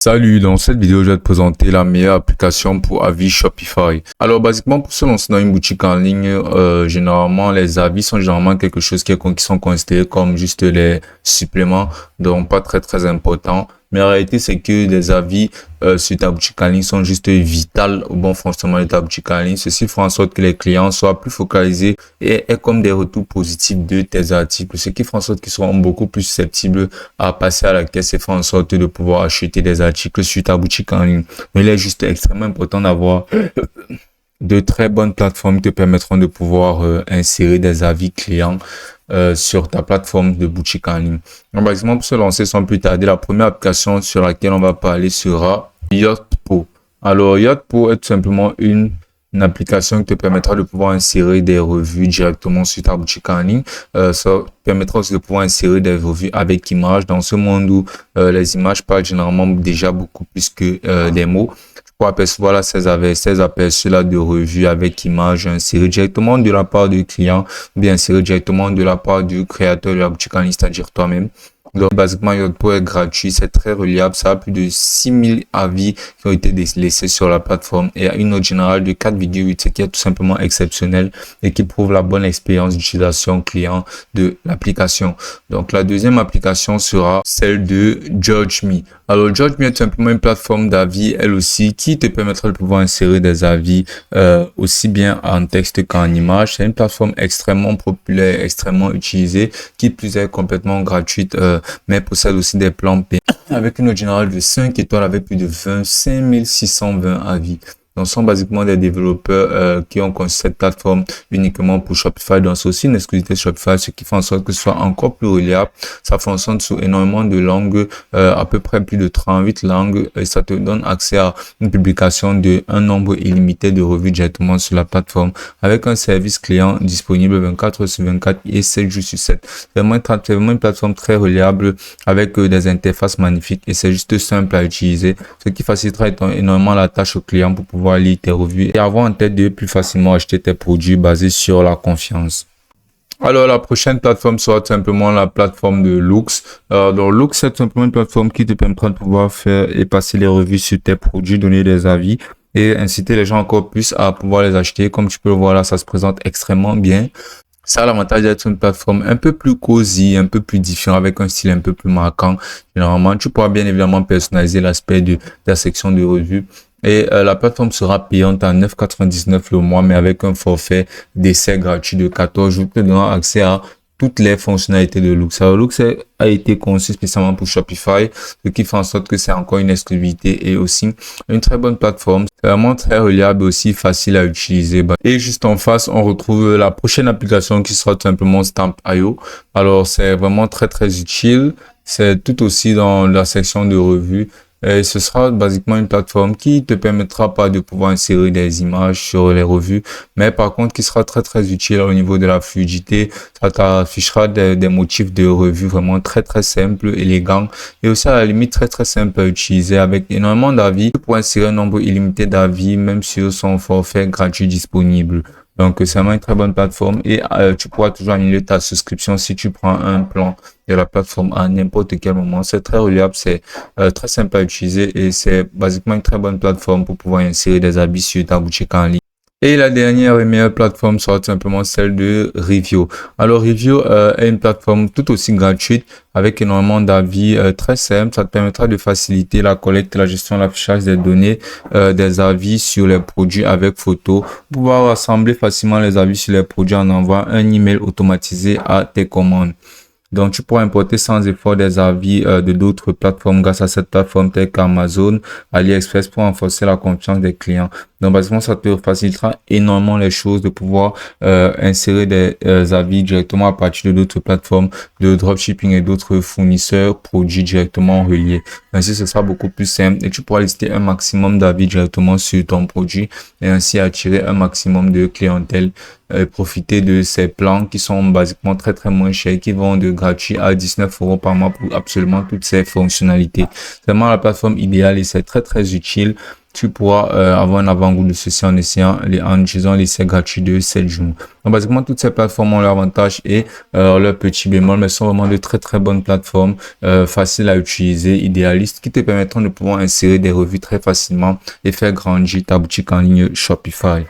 Salut, dans cette vidéo, je vais te présenter la meilleure application pour avis Shopify. Alors, basiquement, pour se lancer dans une boutique en ligne, généralement, les avis sont généralement quelque chose qui sont considérés comme juste les suppléments, donc pas très important. Mais la réalité, c'est que les avis sur ta boutique en ligne sont juste vitaux au bon fonctionnement de ta boutique en ligne. Ceci fera en sorte que les clients soient plus focalisés et aient comme des retours positifs de tes articles, ce qui fera en sorte qu'ils seront beaucoup plus susceptibles à passer à la caisse et faire en sorte de pouvoir acheter des articles sur ta boutique en ligne. Mais il est juste extrêmement important d'avoir de très bonnes plateformes qui te permettront de pouvoir insérer des avis clients sur ta plateforme de boutique en ligne. Donc, par exemple, pour se lancer sans plus tarder, la première application sur laquelle on va parler sera Yotpo. Alors, Yotpo est tout simplement une application qui te permettra de pouvoir insérer des revues directement sur ta boutique en ligne. Ça permettra aussi de pouvoir insérer des revues avec images dans ce monde où les images parlent généralement déjà beaucoup plus que des mots. Pour apercevoir là ces aperçus là de revues avec images insérées directement de la part du client, bien insérées directement de la part du créateur de la boutique en ligne, c'est-à-dire toi-même. Donc, basiquement, Yotpo est gratuit, c'est très reliable, ça a plus de 6000 avis qui ont été laissés sur la plateforme et une note générale de 4,8, ce qui est tout simplement exceptionnel et qui prouve la bonne expérience d'utilisation client de l'application. Donc, la deuxième application sera celle de JudgeMe. Alors, JudgeMe est tout simplement une plateforme d'avis, elle aussi, qui te permettra de pouvoir insérer des avis aussi bien en texte qu'en image. C'est une plateforme extrêmement populaire, extrêmement utilisée, qui plus est complètement gratuite, mais possède aussi des plans payants avec une note générale de 5 étoiles avec plus de 25 620 avis. Donc, ce sont basiquement des développeurs qui ont conçu cette plateforme uniquement pour Shopify. Donc, c'est aussi une exclusivité Shopify, ce qui fait en sorte que ce soit encore plus reliable. Ça fonctionne sur énormément de langues, à peu près plus de 38 langues, et ça te donne accès à une publication de un nombre illimité de revues directement sur la plateforme, avec un service client disponible 24 heures sur 24 et 7 jours sur 7. C'est vraiment une plateforme très reliable avec des interfaces magnifiques et c'est juste simple à utiliser, ce qui facilitera énormément la tâche au client pour pouvoir lire tes revues et avoir en tête de plus facilement acheter tes produits basés sur la confiance. Alors, la prochaine plateforme sera tout simplement la plateforme de Loox. Donc, Loox, c'est tout simplement une plateforme qui te permettra de pouvoir faire et passer les revues sur tes produits, donner des avis et inciter les gens encore plus à pouvoir les acheter. Comme tu peux le voir là, ça se présente extrêmement bien. Ça a l'avantage d'être une plateforme un peu plus cosy, un peu plus différent, avec un style un peu plus marquant. Généralement, tu pourras bien évidemment personnaliser l'aspect de la section de revues. Et la plateforme sera payante à 9,99 le mois, mais avec un forfait d'essai gratuit de 14 jours, te donnant accès à toutes les fonctionnalités de Loox. Alors, Loox a été conçu spécialement pour Shopify, ce qui fait en sorte que c'est encore une exclusivité et aussi une très bonne plateforme. C'est vraiment très reliable et aussi facile à utiliser. Et juste en face, on retrouve la prochaine application qui sera tout simplement Stamp.io. Alors, c'est vraiment très utile. C'est tout aussi dans la section de revues. Et ce sera basiquement une plateforme qui te permettra pas de pouvoir insérer des images sur les revues, mais par contre qui sera très utile au niveau de la fluidité. Ça t'affichera des motifs de revue vraiment très simples, élégants et aussi à la limite très simple à utiliser avec énormément d'avis pour insérer un nombre illimité d'avis même sur son forfait gratuit disponible. Donc, c'est vraiment une très bonne plateforme et tu pourras toujours annuler ta souscription si tu prends un plan de la plateforme à n'importe quel moment. C'est très reliable, c'est très simple à utiliser et c'est basiquement une très bonne plateforme pour pouvoir insérer des habits sur ta boutique en ligne. Et la dernière et meilleure plateforme sera tout simplement celle de Review. Alors Review est une plateforme tout aussi gratuite avec énormément d'avis très simples. Ça te permettra de faciliter la collecte, la gestion, l'affichage des données, des avis sur les produits avec photo, pouvoir rassembler facilement les avis sur les produits en envoyant un email automatisé à tes commandes. Donc, tu pourras importer sans effort des avis de d'autres plateformes grâce à cette plateforme telle qu'Amazon, AliExpress pour renforcer la confiance des clients. Donc, basiquement, ça te facilitera énormément les choses de pouvoir insérer des avis directement à partir de d'autres plateformes de dropshipping et d'autres fournisseurs produits directement reliés. Ainsi, ce sera beaucoup plus simple et tu pourras lister un maximum d'avis directement sur ton produit et ainsi attirer un maximum de clientèle. Profiter de ces plans qui sont basiquement très moins chers, qui vont de gratuit à 19 € par mois pour absolument toutes ces fonctionnalités. C'est vraiment la plateforme idéale et c'est très utile tu pourras avoir un avant-goût de ceci en en utilisant l'essai gratuit de 7 jours. Donc, basiquement, toutes ces plateformes ont leur avantage et leur petit bémol, mais sont vraiment de très très bonnes plateformes, faciles à utiliser, idéalistes, qui te permettront de pouvoir insérer des revues très facilement et faire grandir ta boutique en ligne Shopify.